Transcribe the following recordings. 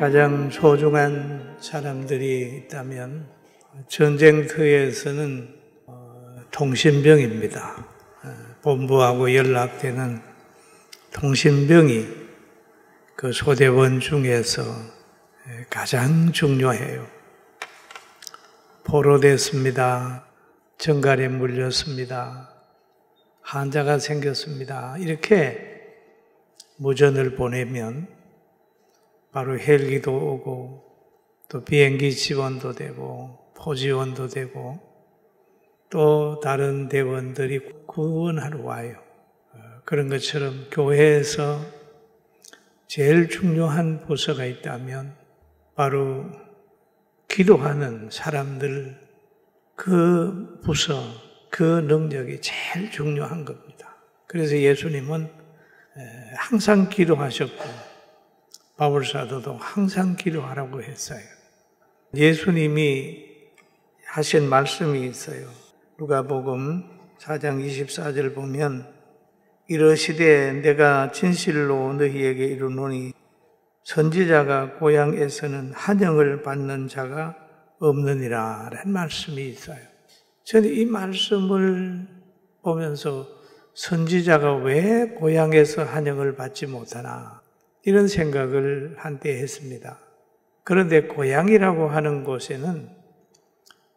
가장 소중한 사람들이 있다면 전쟁터에서는 통신병입니다. 본부하고 연락되는 통신병이 그 소대원 중에서 가장 중요해요. 포로됐습니다. 정갈에 물렸습니다. 환자가 생겼습니다. 이렇게 무전을 보내면 바로 헬기도 오고 또 비행기 지원도 되고 포지원도 되고 또 다른 대원들이 구원하러 와요. 그런 것처럼 교회에서 제일 중요한 부서가 있다면 바로 기도하는 사람들, 그 부서, 그 능력이 제일 중요한 겁니다. 그래서 예수님은 항상 기도하셨고 바울사도도 항상 기도하라고 했어요. 예수님이 하신 말씀이 있어요. 누가복음 4장 24절 보면 이르시되 내가 진실로 너희에게 이르노니 선지자가 고향에서는 환영을 받는 자가 없느니라 라는 말씀이 있어요. 저는 이 말씀을 보면서 선지자가 왜 고향에서 환영을 받지 못하나 이런 생각을 한때 했습니다. 그런데 고향이라고 하는 곳에는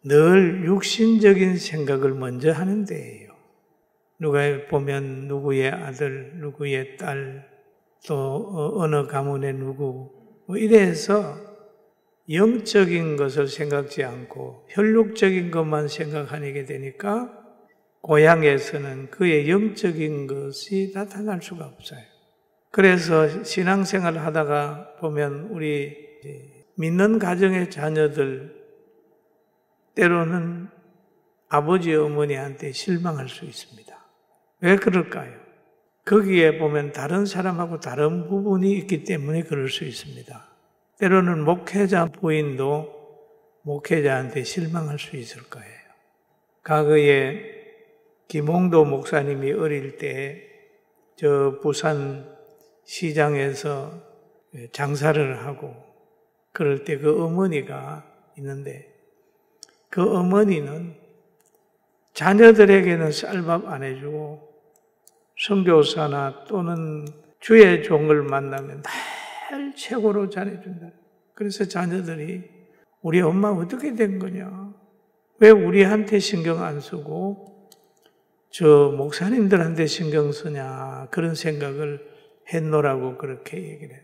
늘 육신적인 생각을 먼저 하는 데예요. 누가 보면 누구의 아들, 누구의 딸, 또 어느 가문의 누구 뭐 이래서 영적인 것을 생각지 않고 혈육적인 것만 생각하게 되니까 고향에서는 그의 영적인 것이 나타날 수가 없어요. 그래서 신앙생활을 하다가 보면 우리 믿는 가정의 자녀들 때로는 아버지 어머니한테 실망할 수 있습니다. 왜 그럴까요? 거기에 보면 다른 사람하고 다른 부분이 있기 때문에 그럴 수 있습니다. 때로는 목회자 부인도 목회자한테 실망할 수 있을 거예요. 과거에 김홍도 목사님이 어릴 때 저 부산 시장에서 장사를 하고 그럴 때 그 어머니가 있는데 그 어머니는 자녀들에게는 쌀밥 안 해주고 선교사나 또는 주의 종을 만나면 늘 최고로 잘해준다. 그래서 자녀들이 우리 엄마 어떻게 된 거냐? 왜 우리한테 신경 안 쓰고 저 목사님들한테 신경 쓰냐? 그런 생각을 했노라고 그렇게 얘기를 해요.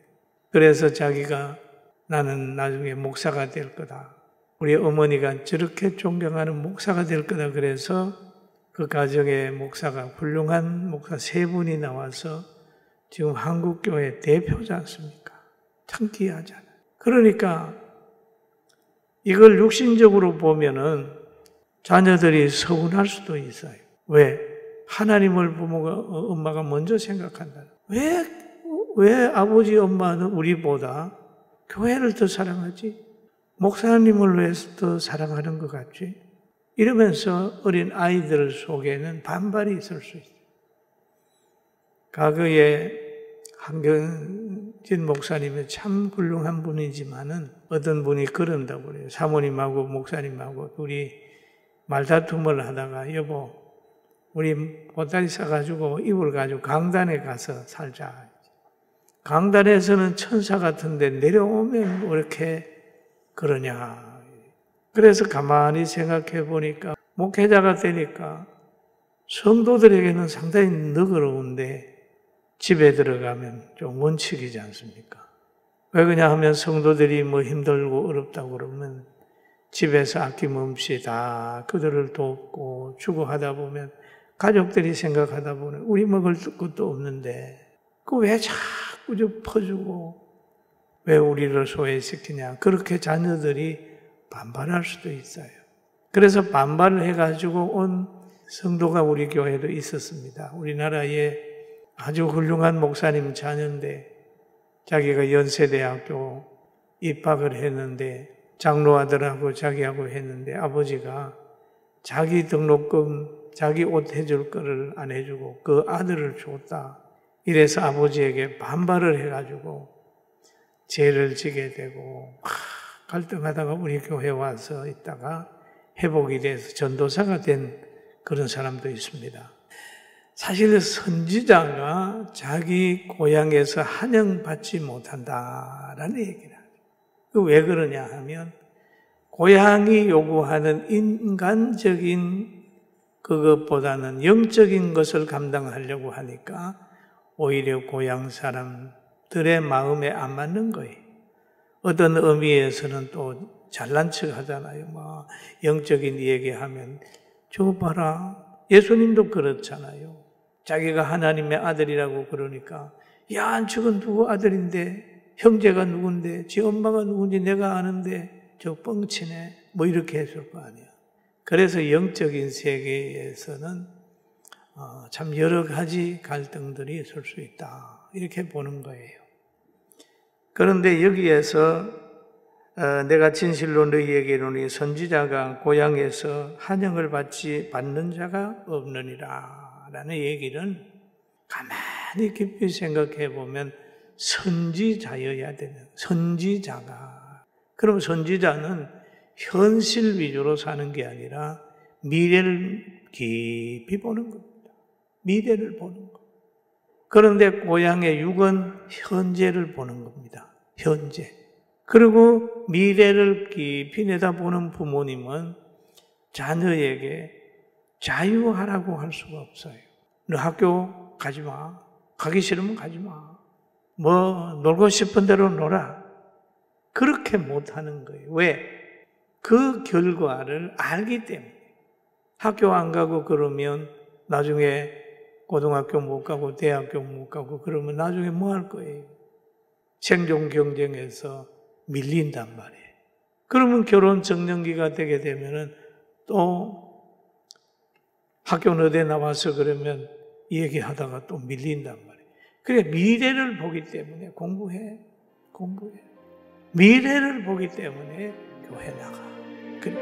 그래서 자기가 나는 나중에 목사가 될 거다. 우리 어머니가 저렇게 존경하는 목사가 될 거다. 그래서 그 가정의 목사가 훌륭한 목사 3분이 나와서 지금 한국교회 대표지 않습니까? 참 귀하잖아요. 그러니까 이걸 육신적으로 보면은 자녀들이 서운할 수도 있어요. 왜? 하나님을 부모가, 엄마가 먼저 생각한다. 왜 아버지, 엄마는 우리보다 교회를 더 사랑하지? 목사님을 왜 더 사랑하는 것 같지? 이러면서 어린 아이들 속에는 반발이 있을 수 있어요. 과거에 한경진 목사님은 참 훌륭한 분이지만은 어떤 분이 그런다고 그래요. 사모님하고 목사님하고 둘이 말다툼을 하다가 여보, 우리 보따리 싸가지고 이불 가지고 강단에 가서 살자. 강단에서는 천사 같은데 내려오면 왜 이렇게 그러냐. 그래서 가만히 생각해 보니까 목회자가 되니까 성도들에게는 상당히 너그러운데 집에 들어가면 좀 원칙이지 않습니까? 왜 그러냐 하면 성도들이 뭐 힘들고 어렵다고 그러면 집에서 아낌없이 다 그들을 돕고 주고 하다 보면 가족들이 생각하다 보면 우리 먹을 것도 없는데 그 왜 자꾸 좀 퍼주고 왜 우리를 소외시키냐. 그렇게 자녀들이 반발할 수도 있어요. 그래서 반발을 해가지고 온 성도가 우리 교회도 있었습니다. 우리나라에 아주 훌륭한 목사님 자녀인데 자기가 연세대학교 입학을 했는데 장로 아들하고 자기하고 했는데 아버지가 자기 등록금, 자기 옷 해줄 거를 안 해주고 그 아들을 줬다. 이래서 아버지에게 반발을 해가지고 죄를 지게 되고 막 갈등하다가 우리 교회 와서 있다가 회복이 돼서 전도사가 된 그런 사람도 있습니다. 사실 선지자가 자기 고향에서 환영받지 못한다라는 얘기를 하죠. 왜 그러냐 하면 고향이 요구하는 인간적인 그것보다는 영적인 것을 감당하려고 하니까 오히려 고향 사람들의 마음에 안 맞는 거예요. 어떤 의미에서는 또 잘난 척 하잖아요. 뭐 영적인 얘기하면 저거 봐라. 예수님도 그렇잖아요. 자기가 하나님의 아들이라고 그러니까 야, 저건 누구 아들인데, 형제가 누군데, 지 엄마가 누군지 내가 아는데 저 뻥치네. 뭐 이렇게 했을 거 아니야. 그래서 영적인 세계에서는 참 여러 가지 갈등들이 있을 수 있다. 이렇게 보는 거예요. 그런데 여기에서 내가 진실로 너희에게 이르노니 선지자가 고향에서 환영을 받는 자가 없느니라 라는 얘기는 가만히 깊이 생각해 보면 선지자여야 되는, 선지자가. 그럼 선지자는 현실 위주로 사는 게 아니라 미래를 깊이 보는 겁니다. 미래를 보는 것. 그런데 고향의 육은 현재를 보는 겁니다. 현재. 그리고 미래를 깊이 내다보는 부모님은 자녀에게 자유하라고 할 수가 없어요. 너 학교 가지 마. 가기 싫으면 가지 마. 뭐 놀고 싶은 대로 놀아. 그렇게 못하는 거예요. 왜? 그 결과를 알기 때문에. 학교 안 가고 그러면 나중에 고등학교 못 가고 대학교 못 가고 그러면 나중에 뭐 할 거예요? 생존 경쟁에서 밀린단 말이에요. 그러면 결혼 정년기가 되게 되면은 또 학교 어디에 나와서 그러면 얘기하다가 또 밀린단 말이에요. 그래 미래를 보기 때문에 공부해. 미래를 보기 때문에 교회 나가. 그래.